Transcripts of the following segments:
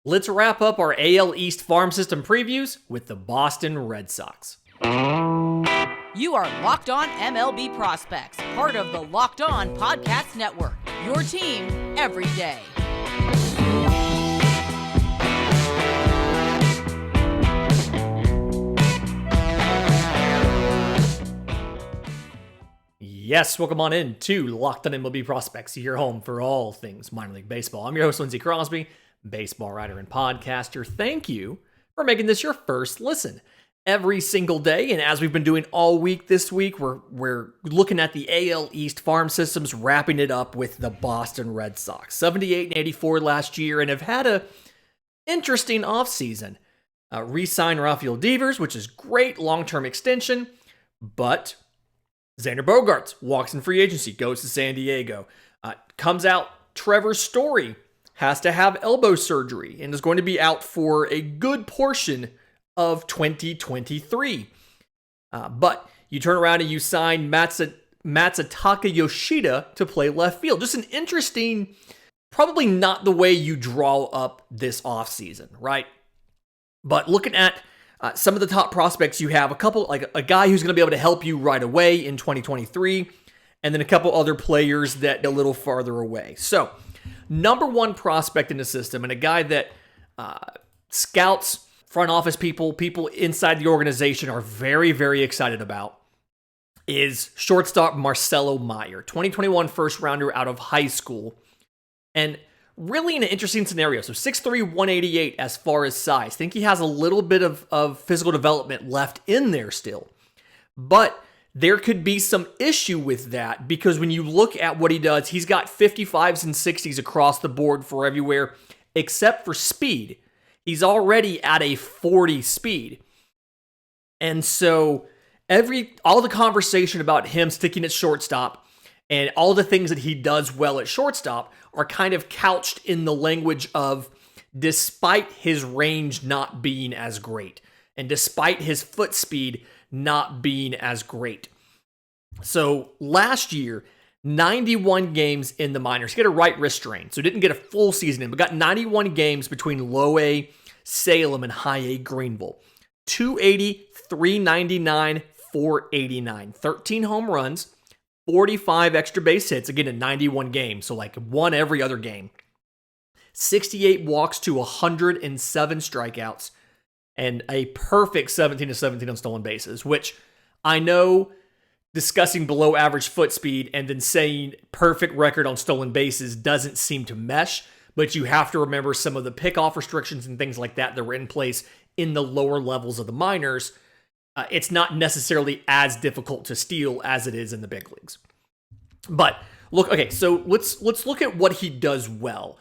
Let's wrap up our AL East farm system previews with the Boston Red Sox. You are Locked On MLB Prospects, part of the Locked On Podcast Network, your team every day. Yes, welcome on in to Locked On MLB Prospects, your home for all things minor league baseball. I'm your host, Lindsey Crosby, baseball writer and podcaster. Thank you for making this your first listen every single day. And as we've been doing all week this week, we're looking at the AL East farm systems, wrapping it up with the Boston Red Sox. 78 and 84 last year, and have had a interesting offseason. Re-signed Rafael Devers, which is great, long-term extension, but Xander Bogaerts walks in free agency, goes to San Diego. Comes out, Trevor Story has to have elbow surgery and is going to be out for a good portion of 2023. But you turn around and you sign Matsutaka Yoshida to play left field. Just an interesting, probably not the way you draw up this offseason, right? But looking at some of the top prospects you have, a couple, like a guy who's going to be able to help you right away in 2023, and then a couple other players that a little farther away. So, number one prospect in the system, and a guy that scouts, front office people inside the organization are very, very excited about, is shortstop Marcelo Mayer, 2021 first rounder out of high school. And really in an interesting scenario. So 6'3", 188 as far as size. Think he has a little bit of physical development left in there still. But there could be some issue with that because when you look at what he does, he's got 55s and 60s across the board for everywhere except for speed. He's already at a 40 speed. And so all the conversation about him sticking at shortstop and all the things that he does well at shortstop are kind of couched in the language of despite his range not being as great and despite his foot speed not being as great. So last year, 91 games in the minors. He got a right wrist strain, so didn't get a full season in, but got 91 games between low A Salem and high A Greenville. 280, 399, 489. 13 home runs. 45 extra base hits, again, in 91 games, so like one every other game. 68 walks to 107 strikeouts, and a perfect 17-17 on stolen bases, which I know discussing below average foot speed and then saying perfect record on stolen bases doesn't seem to mesh, but you have to remember some of the pickoff restrictions and things like that were in place in the lower levels of the minors. It's not necessarily as difficult to steal as it is in the big leagues. But look, okay, so let's look at what he does well.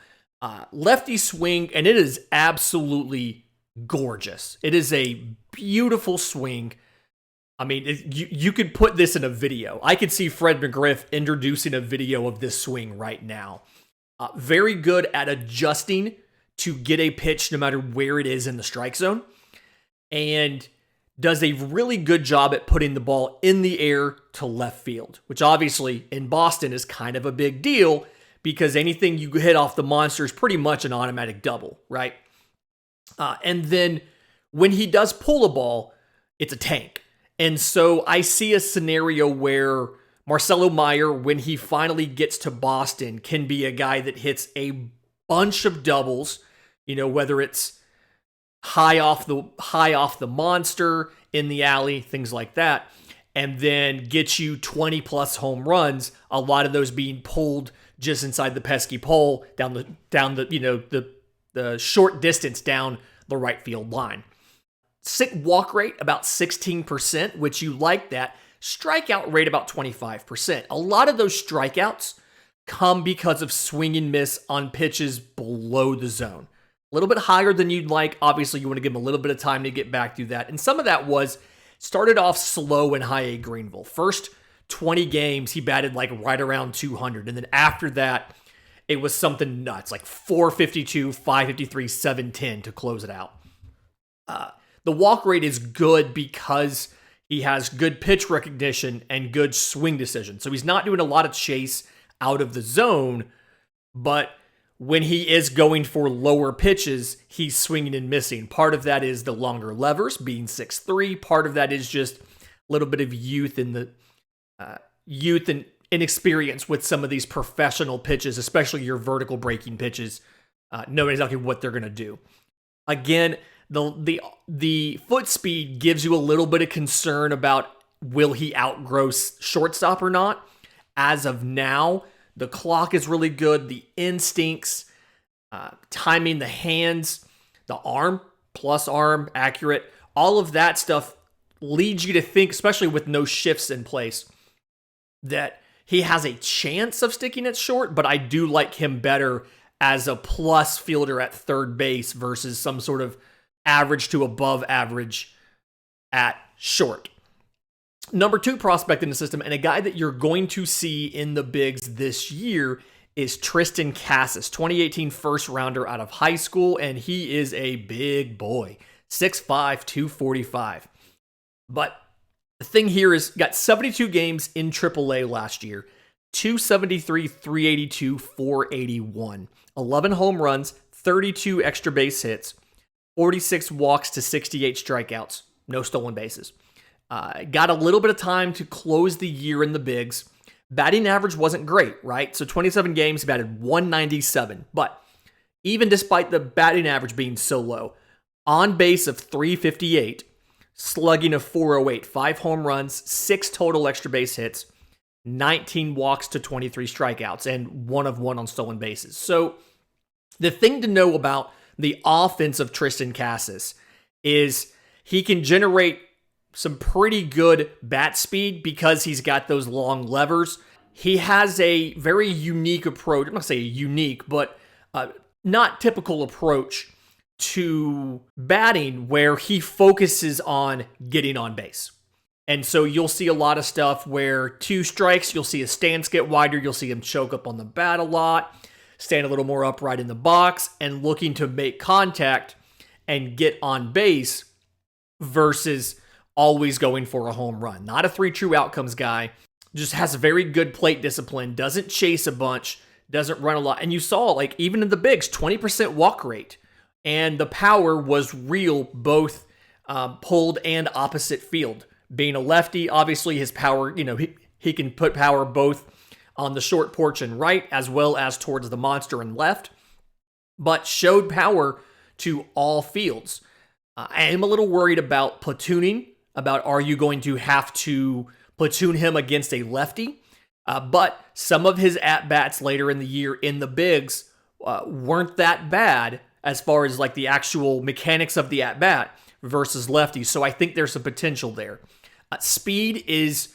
Lefty swing, and it is absolutely gorgeous. It is a beautiful swing. I mean, you could put this in a video. I could see Fred McGriff introducing a video of this swing right now. Very good at adjusting to get a pitch no matter where it is in the strike zone. And does a really good job at putting the ball in the air to left field, which obviously in Boston is kind of a big deal because anything you hit off the monster is pretty much an automatic double, right? And then when he does pull a ball, it's a tank. And so I see a scenario where Marcelo Mayer, when he finally gets to Boston, can be a guy that hits a bunch of doubles, whether it's high off the monster in the alley, things like that, and then get you 20 plus home runs, a lot of those being pulled just inside the pesky pole down the short distance down the right field line. Sick walk rate about 16%, which you like that. Strikeout rate about 25%. A lot of those strikeouts come because of swing and miss on pitches below the zone. A little bit higher than you'd like. Obviously, you want to give him a little bit of time to get back through that. And some of that started off slow in high A Greenville. First 20 games, he batted like right around 200. And then after that, it was something nuts, like 452, 553, 710 to close it out. The walk rate is good because he has good pitch recognition and good swing decision. So he's not doing a lot of chase out of the zone, but when he is going for lower pitches, he's swinging and missing. Part of that is the longer levers, being 6'3". Part of that is just a little bit of youth and inexperience with some of these professional pitches, especially your vertical breaking pitches, knowing exactly what they're going to do. Again, the foot speed gives you a little bit of concern about will he outgrow shortstop or not. As of now, the clock is really good. The instincts, timing, the hands, the arm, plus arm, accurate, all of that stuff leads you to think, especially with no shifts in place, that he has a chance of sticking it short, but I do like him better as a plus fielder at third base versus some sort of average to above average at short. Number 2 prospect in the system, and a guy that you're going to see in the bigs this year, is Tristan Casas, 2018 first rounder out of high school, and he is a big boy, 6'5", 245. But the thing here is, got 72 games in AAA last year, 273, 382, 481, 11 home runs, 32 extra base hits, 46 walks to 68 strikeouts, no stolen bases. Got a little bit of time to close the year in the bigs. Batting average wasn't great, right? So 27 games, he batted 197. But even despite the batting average being so low, on base of 358, slugging of 408, 5 home runs, 6 total extra base hits, 19 walks to 23 strikeouts, and 1 of 1 on stolen bases. So the thing to know about the offense of Tristan Casas is he can generate some pretty good bat speed because he's got those long levers. He has a very unique approach. I'm not saying unique, but not typical approach to batting where he focuses on getting on base. And so you'll see a lot of stuff where 2 strikes, you'll see his stance get wider, you'll see him choke up on the bat a lot, stand a little more upright in the box, and looking to make contact and get on base versus always going for a home run. Not a 3 true outcomes guy, just has very good plate discipline, doesn't chase a bunch, doesn't run a lot. And you saw, like, even in the bigs, 20% walk rate. And the power was real, both pulled and opposite field. Being a lefty, obviously his power, he can put power both on the short porch and right, as well as towards the monster and left, but showed power to all fields. I am a little worried about platooning, about are you going to have to platoon him against a lefty? But some of his at-bats later in the year in the bigs weren't that bad as far as like the actual mechanics of the at-bat versus lefties. So I think there's some potential there. Speed is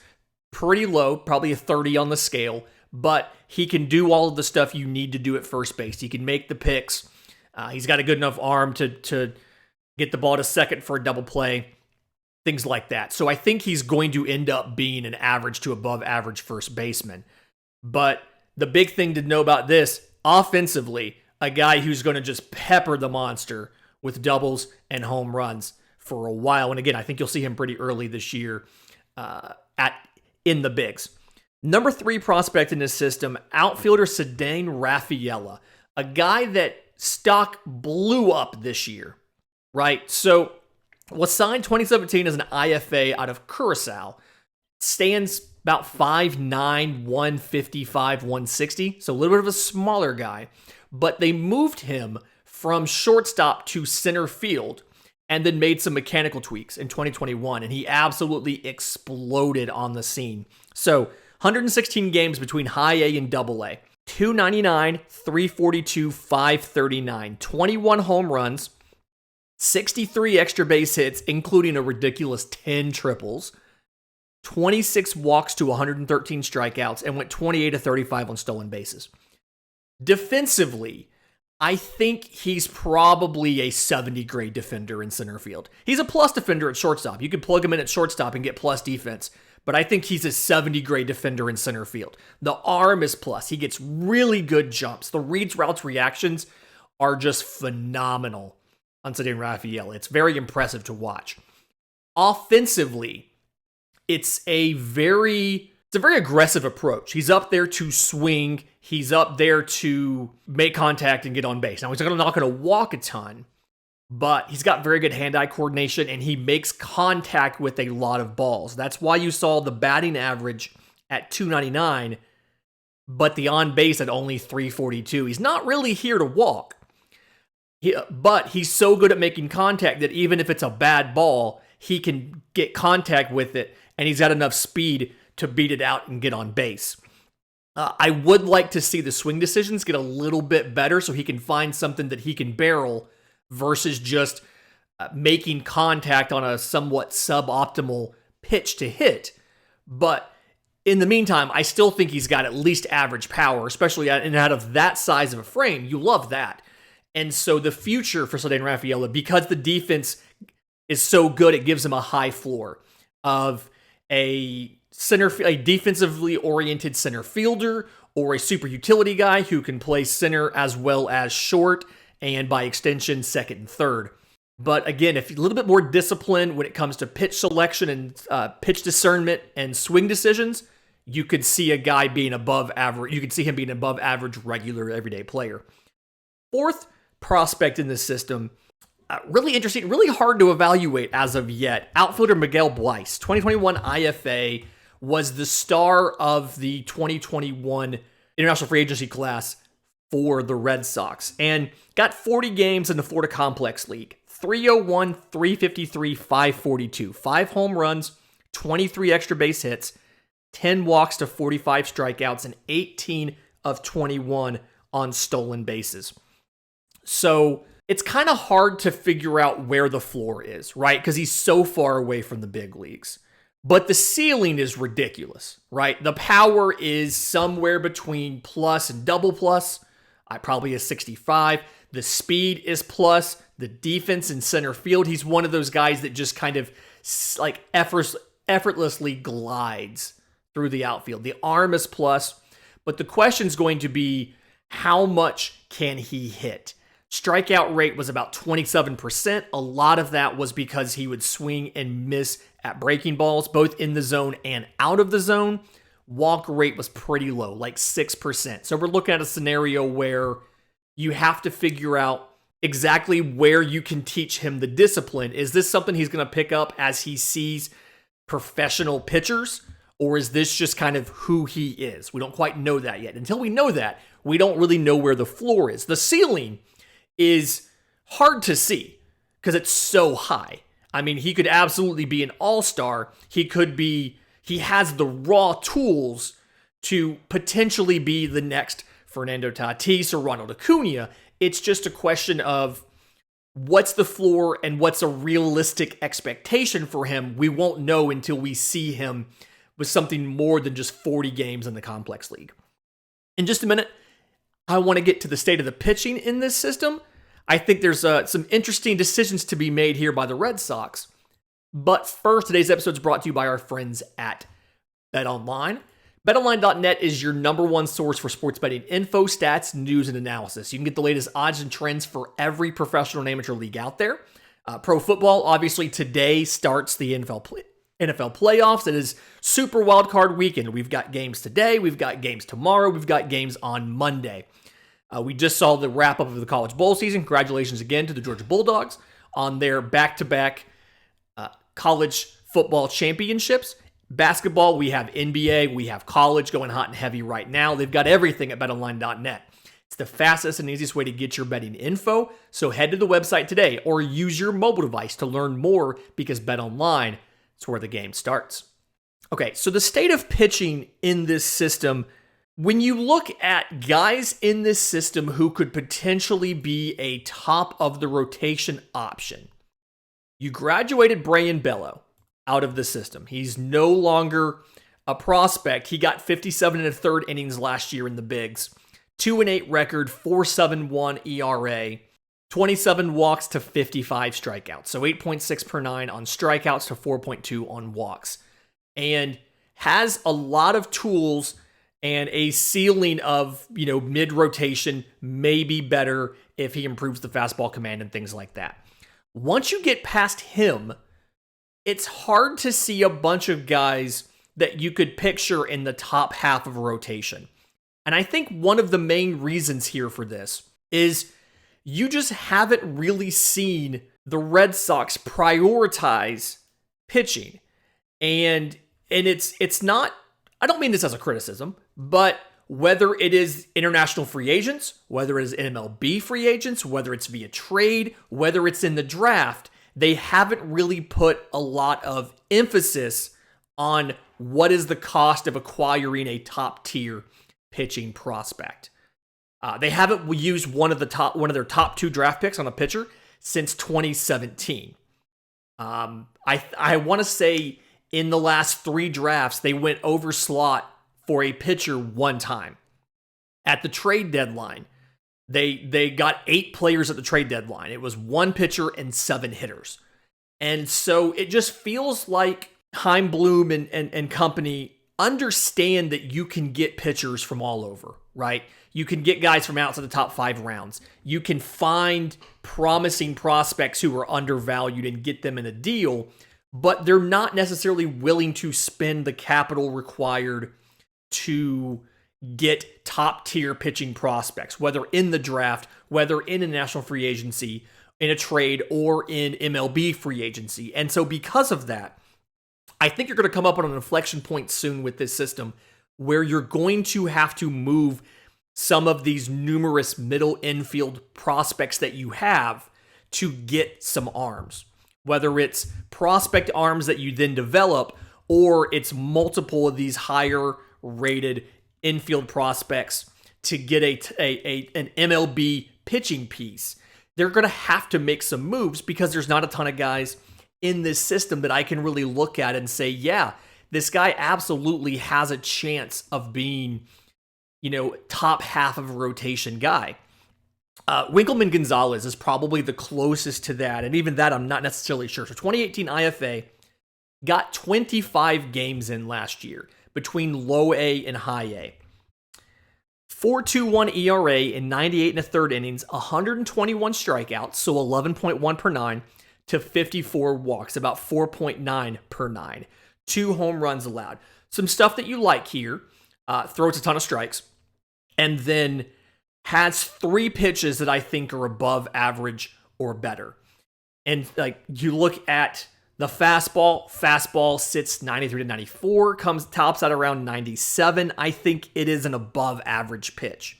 pretty low, probably a 30 on the scale, but he can do all of the stuff you need to do at first base. He can make the picks. He's got a good enough arm to get the ball to second for a double play, things like that. So I think he's going to end up being an average to above average first baseman. But the big thing to know about this, offensively, a guy who's going to just pepper the monster with doubles and home runs for a while. And again, I think you'll see him pretty early this year in the bigs. Number 3 prospect in this system, outfielder Ceddanne Rafaela, a guy that stock blew up this year, right? So was signed 2017 as an IFA out of Curacao, stands about 5'9", 155, 160, so a little bit of a smaller guy, but they moved him from shortstop to center field and then made some mechanical tweaks in 2021, and he absolutely exploded on the scene. So 116 games between high A and double A, 299, 342, 539, 21 home runs, 63 extra base hits, including a ridiculous 10 triples, 26 walks to 113 strikeouts, and went 28 to 35 on stolen bases. Defensively, I think he's probably a 70 grade defender in center field. He's a plus defender at shortstop. You can plug him in at shortstop and get plus defense, but I think he's a 70 grade defender in center field. The arm is plus. He gets really good jumps. The reads, routes, reactions are just phenomenal on Ceddanne Rafaela. It's very impressive to watch. Offensively, it's a very It's a very aggressive approach. He's up there to swing. He's up there to make contact and get on base. Now, he's not going to walk a ton, but he's got very good hand-eye coordination, and he makes contact with a lot of balls. That's why you saw the batting average at 299, but the on-base at only 342. He's not really here to walk, but he's so good at making contact that even if it's a bad ball, he can get contact with it, and he's got enough speed to beat it out and get on base. I would like to see the swing decisions get a little bit better so he can find something that he can barrel versus just making contact on a somewhat suboptimal pitch to hit. But in the meantime, I still think he's got at least average power, especially out of that size of a frame. You love that. And so the future for Ceddanne Rafaela, because the defense is so good, it gives him a high floor of a defensively oriented center fielder or a super utility guy who can play center as well as short and by extension second and third. But again, if you're a little bit more disciplined when it comes to pitch selection and pitch discernment and swing decisions, you could see a guy being above average. You could see him being above average regular everyday player. Fourth prospect in this system, really interesting, really hard to evaluate as of yet. Outfielder Miguel Bleis, 2021 IFA, was the star of the 2021 International Free Agency class for the Red Sox and got 40 games in the Florida Complex League. 301, 353, 542. 5 home runs, 23 extra base hits, 10 walks to 45 strikeouts, and 18 of 21 on stolen bases. So it's kind of hard to figure out where the floor is, right? Because he's so far away from the big leagues. But the ceiling is ridiculous, right? The power is somewhere between plus and double plus. Probably a 65. The speed is plus. The defense in center field, he's one of those guys that just kind of like effortlessly glides through the outfield. The arm is plus. But the question's going to be, how much can he hit? Strikeout rate was about 27%. A lot of that was because he would swing and miss at breaking balls, both in the zone and out of the zone. Walk rate was pretty low, like 6%. So we're looking at a scenario where you have to figure out exactly where you can teach him the discipline. Is this something he's going to pick up as he sees professional pitchers? Or is this just kind of who he is? We don't quite know that yet. Until we know that, we don't really know where the floor is. The ceiling is hard to see because it's so high. I mean, he could absolutely be an all-star. He has the raw tools to potentially be the next Fernando Tatis or Ronald Acuna. It's just a question of what's the floor and what's a realistic expectation for him. We won't know until we see him with something more than just 40 games in the Complex League. In just a minute, I want to get to the state of the pitching in this system. I think there's some interesting decisions to be made here by the Red Sox. But first, today's episode is brought to you by our friends at BetOnline. BetOnline.net is your number one source for sports betting info, stats, news, and analysis. You can get the latest odds and trends for every professional and amateur league out there. Pro football, obviously, today starts the NFL playoffs. It is Super Wildcard Weekend. We've got games today. We've got games tomorrow. We've got games on Monday. We just saw the wrap-up of the college bowl season. Congratulations again to the Georgia Bulldogs on their back-to-back college football championships. Basketball, we have NBA, we have college going hot and heavy right now. They've got everything at betonline.net. It's the fastest and easiest way to get your betting info, so head to the website today or use your mobile device to learn more because BetOnline is where the game starts. Okay, so the state of pitching in this system, when you look at guys in this system who could potentially be a top of the rotation option, you graduated Brayan Bello out of the system. He's no longer a prospect. He got 57 and a third innings last year in the bigs. 2-8 record, 4.71 ERA, 27 walks to 55 strikeouts. So 8.6 per 9 on strikeouts to 4.2 on walks. And has a lot of tools and a ceiling of, mid-rotation, maybe better if he improves the fastball command and things like that. Once you get past him, it's hard to see a bunch of guys that you could picture in the top half of a rotation. And I think one of the main reasons here for this is you just haven't really seen the Red Sox prioritize pitching. And it's not, I don't mean this as a criticism, but whether it is international free agents, whether it is MLB free agents, whether it's via trade, whether it's in the draft, they haven't really put a lot of emphasis on what is the cost of acquiring a top tier pitching prospect. They haven't used one of their top 2 draft picks on a pitcher since 2017. I want to say in the last 3 drafts, they went over slot for a pitcher 1 time. At the trade deadline, they got 8 players at the trade deadline. It was 1 pitcher and 7 hitters. And so it just feels like Chaim Bloom and company understand that you can get pitchers from all over, right? You can get guys from outside the top 5 rounds. You can find promising prospects who are undervalued and get them in a deal, but they're not necessarily willing to spend the capital required to get top tier pitching prospects, whether in the draft, whether in a national free agency, in a trade, or in MLB free agency. And so because of that, I think you're going to come up on an inflection point soon with this system where you're going to have to move some of these numerous middle infield prospects that you have to get some arms. Whether it's prospect arms that you then develop, or it's multiple of these higher rated infield prospects to get an MLB pitching piece. They're going to have to make some moves because there's not a ton of guys in this system that I can really look at and say, yeah, this guy absolutely has a chance of being, top half of a rotation guy. Winkelmann Gonzalez is probably the closest to that, and even that I'm not necessarily sure. So 2018 IFA got 25 games in last year between low A and high A. 4.21 ERA in 98 1/3 innings, 121 strikeouts, so 11.1 per 9, to 54 walks, about 4.9 per 9. 2 home runs allowed. Some stuff that you like here. Throws a ton of strikes. And then has 3 pitches that I think are above average or better. And you look at the fastball sits 93 to 94, tops out around 97. I think it is an above average pitch.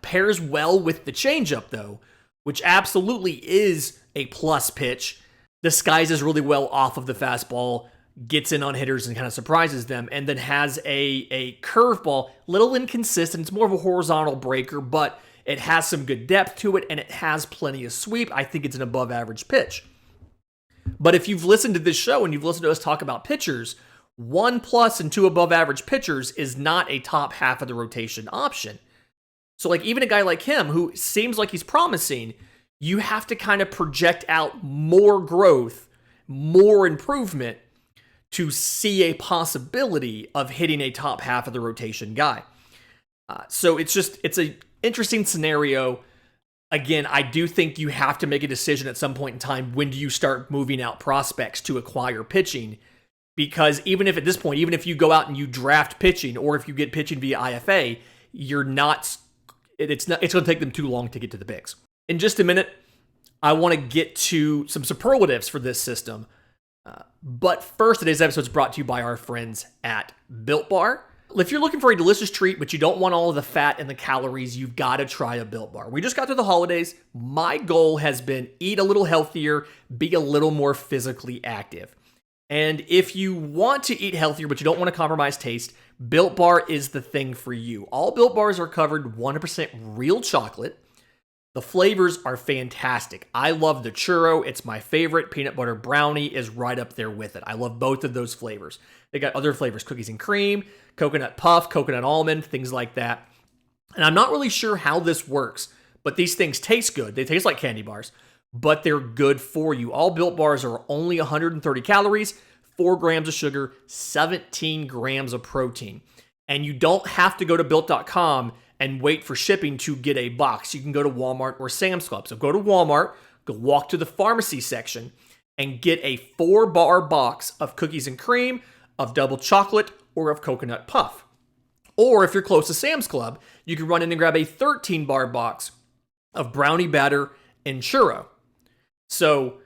Pairs well with the changeup though, which absolutely is a plus pitch. Disguises really well off of the fastball, gets in on hitters and kind of surprises them, and then has a curveball, little inconsistent. It's more of a horizontal breaker, but it has some good depth to it, and it has plenty of sweep. I think it's an above average pitch. But if you've listened to this show and you've listened to us talk about pitchers, 1 plus and 2 above average pitchers is not a top half of the rotation option. So even a guy like him who seems like he's promising, you have to kind of project out more growth, more improvement to see a possibility of hitting a top half of the rotation guy. So it's an interesting scenario. Again, I do think you have to make a decision at some point in time. When do you start moving out prospects to acquire pitching? Because even if at this point, even if you go out and you draft pitching, or if you get pitching via IFA, it's going to take them too long to get to the picks. In just a minute, I want to get to some superlatives for this system. But first, today's episode is brought to you by our friends at Built Bar. If you're looking for a delicious treat, but you don't want all of the fat and the calories, you've got to try a Built Bar. We just got through the holidays. My goal has been eat a little healthier, be a little more physically active. And if you want to eat healthier, but you don't want to compromise taste, Built Bar is the thing for you. All Built Bars are covered 100% real chocolate. The flavors are fantastic. I love the churro. It's my favorite. Peanut butter brownie is right up there with it. I love both of those flavors. They got other flavors, cookies and cream, coconut puff, coconut almond, things like that. And I'm not really sure how this works, but these things taste good. They taste like candy bars, but they're good for you. All Built Bars are only 130 calories, 4 grams of sugar, 17 grams of protein. And you don't have to go to Built.com and wait for shipping to get a box. You can go to Walmart or Sam's Club. So go to Walmart, go walk to the pharmacy section, and get a 4-bar box of cookies and cream, of double chocolate or of coconut puff. Or if you're close to Sam's Club, you can run in and grab a 13-bar box of brownie batter and churro. So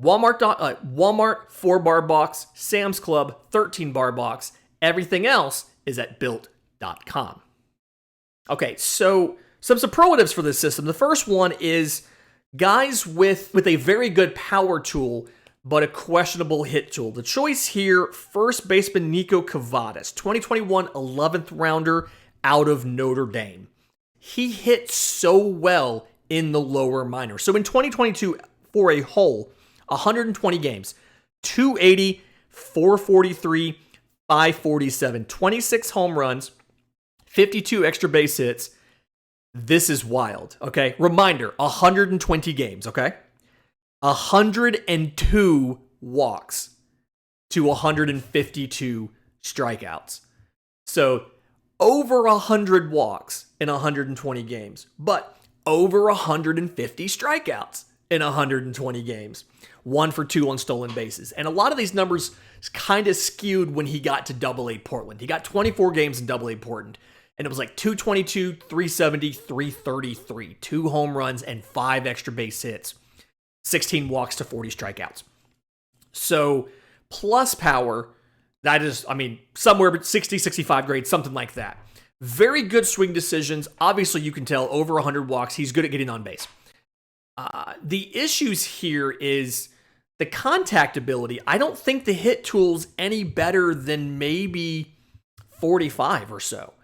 Walmart 4-bar box, Sam's Club 13-bar box. Everything else is at built.com. Okay, so some superlatives for this system. The first one is guys with a very good power tool, but a questionable hit tool. The choice here, first baseman Nico Kavadas, 2021 11th rounder out of Notre Dame. He hit so well in the lower minors. So in 2022, for a whole 120 games, 280, 443, 547, 26 home runs, 52 extra base hits. This is wild, okay? Reminder, 120 games, okay? 102 walks to 152 strikeouts. So over 100 walks in 120 games, but over 150 strikeouts in 120 games. 1 for 2 on stolen bases. And a lot of these numbers kind of skewed when he got to Double-A Portland. He got 24 games in Double-A Portland. And it was like 222, 370, 333. 2 home runs and 5 extra base hits. 16 walks to 40 strikeouts. So plus power, that is, somewhere 60, 65 grades, something like that. Very good swing decisions. Obviously, you can tell over 100 walks, he's good at getting on base. The issues here is the contact ability. I don't think the hit tool's any better than maybe 45 or so.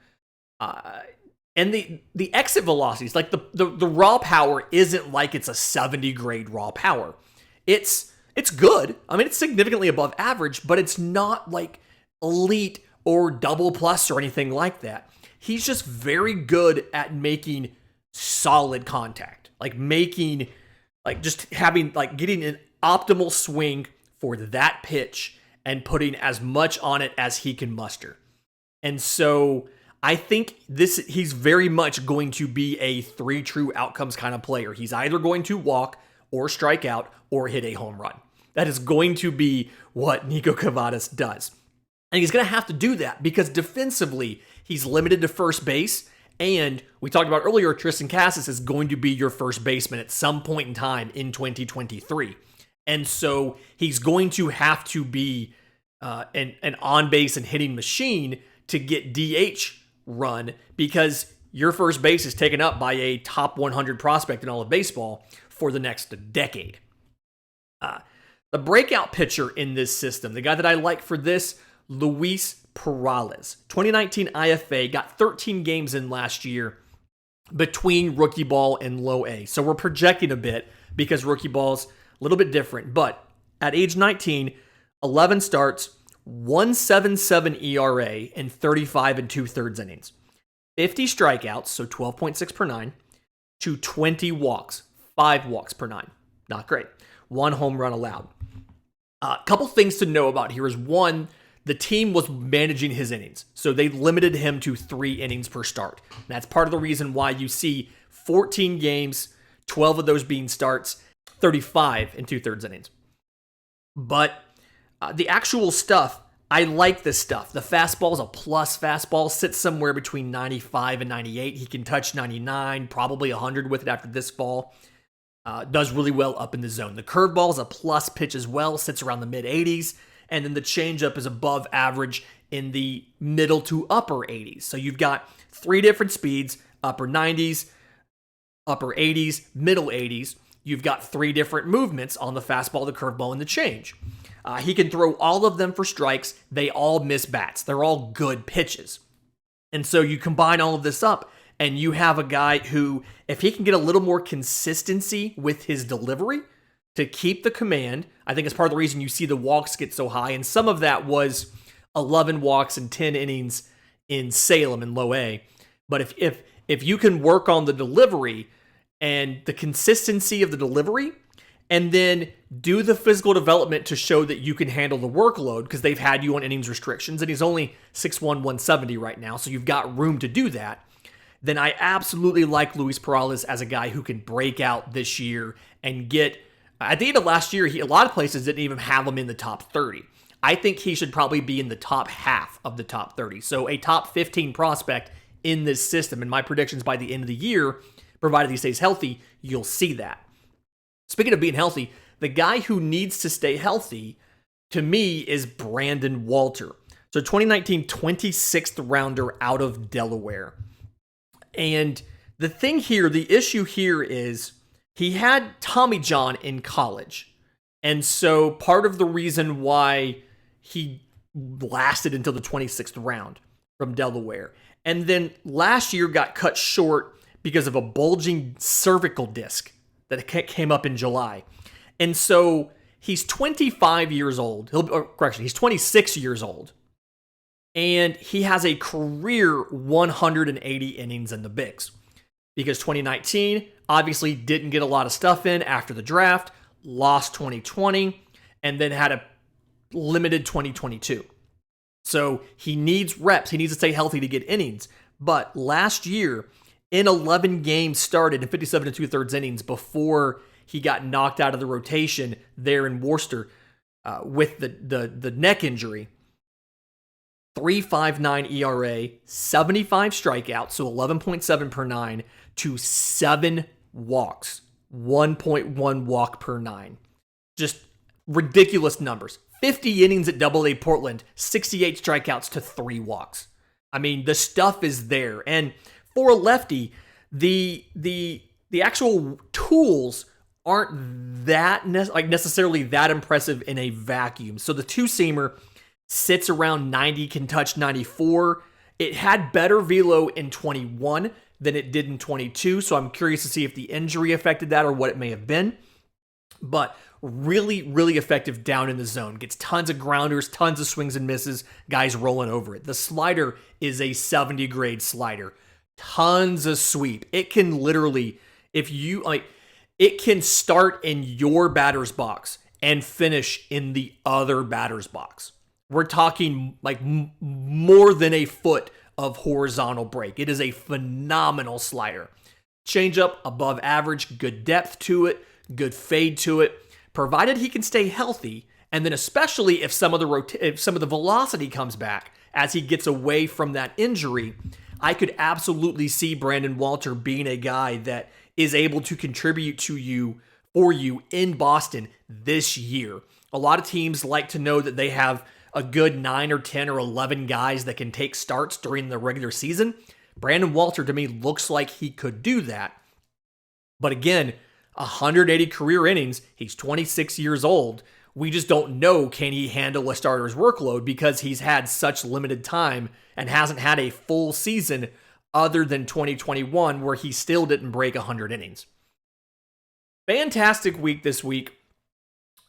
And the exit velocities, like the raw power isn't like it's a 70 grade raw power. It's good. It's significantly above average, but it's not like elite or double plus or anything like that. He's just very good at making solid contact, getting an optimal swing for that pitch and putting as much on it as he can muster. And so I think he's very much going to be a 3 true outcomes kind of player. He's either going to walk or strike out or hit a home run. That is going to be what Nico Kavadas does. And he's going to have to do that because defensively, he's limited to first base. And we talked about earlier, Tristan Casas is going to be your first baseman at some point in time in 2023. And so he's going to have to be an on-base and hitting machine to get DH run because your first base is taken up by a top 100 prospect in all of baseball for the next decade. The breakout pitcher in this system, the guy that I like for this, Luis Perales. 2019 IFA, got 13 games in last year between rookie ball and low A. So we're projecting a bit because rookie ball's a little bit different. But at age 19, 11 starts, 1.77 ERA in 35 2/3 innings. 50 strikeouts, so 12.6 per 9, to 20 walks, 5 walks per 9. Not great. 1 home run allowed. A couple things to know about here is one, the team was managing his innings. So they limited him to 3 innings per start. And that's part of the reason why you see 14 games, 12 of those being starts, 35 2/3 innings. But the actual stuff, I like this stuff. The fastball is a plus fastball, sits somewhere between 95 and 98. He can touch 99, probably 100 with it after this fall. Does really well up in the zone. The curveball is a plus pitch as well, sits around the mid-80s. And then the changeup is above average in the middle to upper 80s. So you've got 3 different speeds, upper 90s, upper 80s, middle 80s. You've got 3 different movements on the fastball, the curveball, and the change. He can throw all of them for strikes. They all miss bats. They're all good pitches. And so you combine all of this up, and you have a guy who, if he can get a little more consistency with his delivery to keep the command, I think it's part of the reason you see the walks get so high. And some of that was 11 walks and 10 innings in Salem in low A. But if you can work on the delivery and the consistency of the delivery, and then do the physical development to show that you can handle the workload, because they've had you on innings restrictions, and he's only 6'1", 170 right now, so you've got room to do that, then I absolutely like Luis Perales as a guy who can break out this year and get, at the end of last year, a lot of places didn't even have him in the top 30. I think he should probably be in the top half of the top 30. So a top 15 prospect in this system. And my predictions by the end of the year, provided he stays healthy, you'll see that. Speaking of being healthy, the guy who needs to stay healthy, to me, is Brandon Walter. So 2019 26th rounder out of Delaware. And the thing here, the issue here is he had Tommy John in college. And so part of the reason why he lasted until the 26th round from Delaware. And then last year got cut short because of a bulging cervical disc that came up in July. And so he's 25 years old. He's 26 years old. And he has a career 180 innings in the Bigs. Because 2019 obviously didn't get a lot of stuff in after the draft, lost 2020, and then had a limited 2022. So he needs reps. He needs to stay healthy to get innings. But last year, in 11 games started in 57 2/3 innings before he got knocked out of the rotation there in Worcester with the neck injury, 3.59 ERA, 75 strikeouts, so 11.7 per nine, to 7 walks, 1.1 walk per nine. Just ridiculous numbers. 50 innings at AA Portland, 68 strikeouts to 3 walks. I mean, the stuff is there. And for a lefty, the actual tools aren't that necessarily that impressive in a vacuum. So the two-seamer sits around 90, can touch 94. It had better velo in 21 than it did in 22, so I'm curious to see if the injury affected that or what it may have been. But really, really effective down in the zone. Gets tons of grounders, tons of swings and misses, guys rolling over it. The slider is a 70 grade slider. Tons of sweep. It can literally, it can start in your batter's box and finish in the other batter's box. We're talking like more than a foot of horizontal break. It is a phenomenal slider. Changeup above average, good depth to it, good fade to it, provided he can stay healthy, and then especially if some of the velocity comes back as he gets away from that injury, I could absolutely see Brandon Walter being a guy that is able to contribute for you in Boston this year. A lot of teams like to know that they have a good 9 or 10 or 11 guys that can take starts during the regular season. Brandon Walter, to me, looks like he could do that. But again, 180 career innings. He's 26 years old. We just don't know, can he handle a starter's workload because he's had such limited time and hasn't had a full season other than 2021 where he still didn't break 100 innings. Fantastic week this week.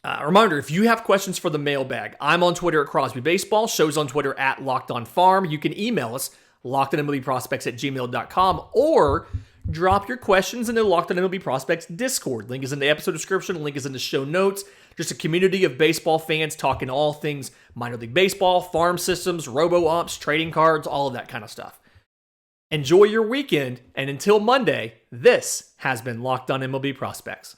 Reminder, if you have questions for the mailbag, I'm on Twitter at Crosby Baseball. Show's on Twitter at Locked On Farm. You can email us, lockedonmlbprospects@gmail.com, or drop your questions in the Locked On MLB Prospects Discord. Link is in the episode description. Link is in the show notes. Just a community of baseball fans talking all things minor league baseball, farm systems, robo-ops, trading cards, all of that kind of stuff. Enjoy your weekend, and until Monday, this has been Locked On MLB Prospects.